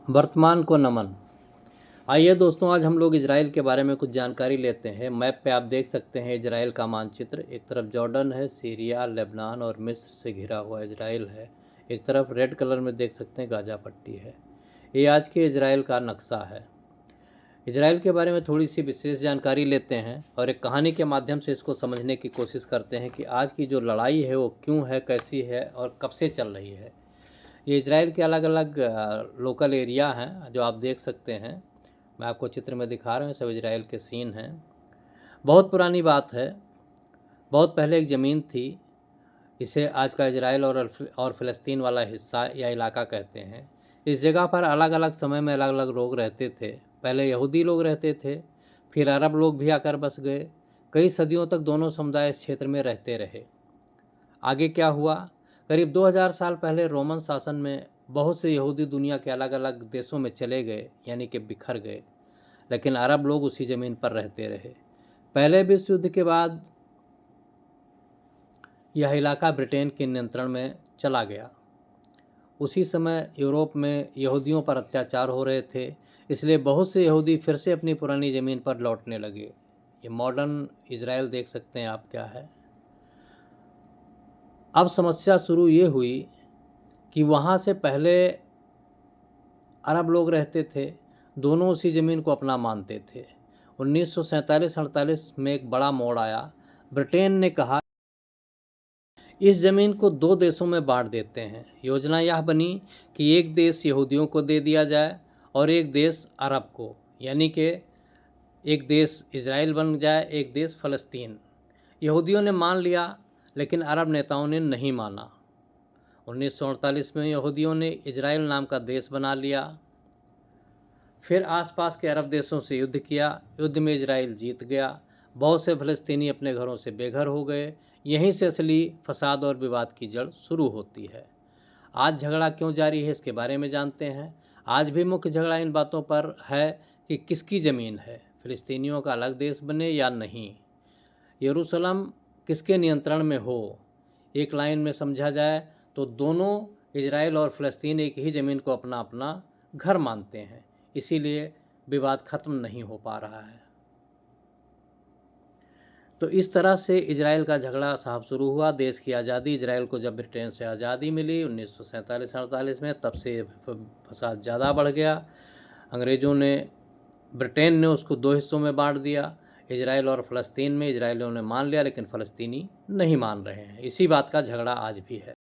वर्तमान को नमन। आइए दोस्तों, आज हम लोग इजराइल के बारे में कुछ जानकारी लेते हैं। मैप पे आप देख सकते हैं इजराइल का मानचित्र। एक तरफ जॉर्डन है, सीरिया, लेबनान और मिस्र से घिरा हुआ इजराइल है। एक तरफ रेड कलर में देख सकते हैं गाजा पट्टी है। ये आज के इजराइल का नक्शा है। इजराइल के बारे में थोड़ी सी विशेष जानकारी लेते हैं और एक कहानी के माध्यम से इसको समझने की कोशिश करते हैं कि आज की जो लड़ाई है वो क्यों है, कैसी है और कब से चल रही है। ये इजराइल के अलग अलग लोकल एरिया हैं जो आप देख सकते हैं। मैं आपको चित्र में दिखा रहा हूँ, सब इजराइल के सीन हैं। बहुत पुरानी बात है। बहुत पहले एक ज़मीन थी, इसे आज का इजराइल और फ़लस्तीन वाला हिस्सा या इलाका कहते हैं। इस जगह पर अलग अलग समय में अलग अलग लोग रहते थे। पहले यहूदी लोग रहते थे, फिर अरब लोग भी आकर बस गए। कई सदियों तक दोनों समुदाय इस क्षेत्र में रहते रहे। आगे क्या हुआ? करीब 2000 साल पहले रोमन शासन में बहुत से यहूदी दुनिया के अलग अलग देशों में चले गए, यानी कि बिखर गए। लेकिन अरब लोग उसी ज़मीन पर रहते रहे। पहले विश्व युद्ध के बाद यह इलाका ब्रिटेन के नियंत्रण में चला गया। उसी समय यूरोप में यहूदियों पर अत्याचार हो रहे थे, इसलिए बहुत से यहूदी फिर से अपनी पुरानी ज़मीन पर लौटने लगे। ये मॉडर्न इजराइल देख सकते हैं आप क्या है। अब समस्या शुरू ये हुई कि वहाँ से पहले अरब लोग रहते थे, दोनों उसी ज़मीन को अपना मानते थे। 1947-48 में एक बड़ा मोड़ आया। ब्रिटेन ने कहा इस ज़मीन को दो देशों में बांट देते हैं। योजना यह बनी कि एक देश यहूदियों को दे दिया जाए और एक देश अरब को, यानी कि एक देश इजराइल बन जाए, एक देश फ़लस्तीन। यहूदियों ने मान लिया, लेकिन अरब नेताओं ने नहीं माना। 1948 में यहूदियों ने इजराइल नाम का देश बना लिया। फिर आसपास के अरब देशों से युद्ध किया। युद्ध में इजराइल जीत गया। बहुत से फ़लस्तीनी अपने घरों से बेघर हो गए। यहीं से असली फसाद और विवाद की जड़ शुरू होती है। आज झगड़ा क्यों जारी है, इसके बारे में जानते हैं। आज भी मुख्य झगड़ा इन बातों पर है कि किसकी ज़मीन है, फ़लस्तीनियों का अलग देश बने या नहीं, यरूशलेम किसके नियंत्रण में हो। एक लाइन में समझा जाए तो दोनों इजराइल और फ़लस्तीन एक ही ज़मीन को अपना अपना घर मानते हैं, इसीलिए विवाद ख़त्म नहीं हो पा रहा है। तो इस तरह से इजराइल का झगड़ा साहब शुरू हुआ। देश की आज़ादी, इजराइल को जब ब्रिटेन से आज़ादी मिली 1947-48 में, तब से फसाद ज़्यादा बढ़ गया। अंग्रेज़ों ने, ब्रिटेन ने उसको दो हिस्सों में बांट दिया, इजराइल और फ़लस्तीन में। इजराइलियों ने मान लिया, लेकिन फ़लस्तीनी नहीं मान रहे हैं। इसी बात का झगड़ा आज भी है।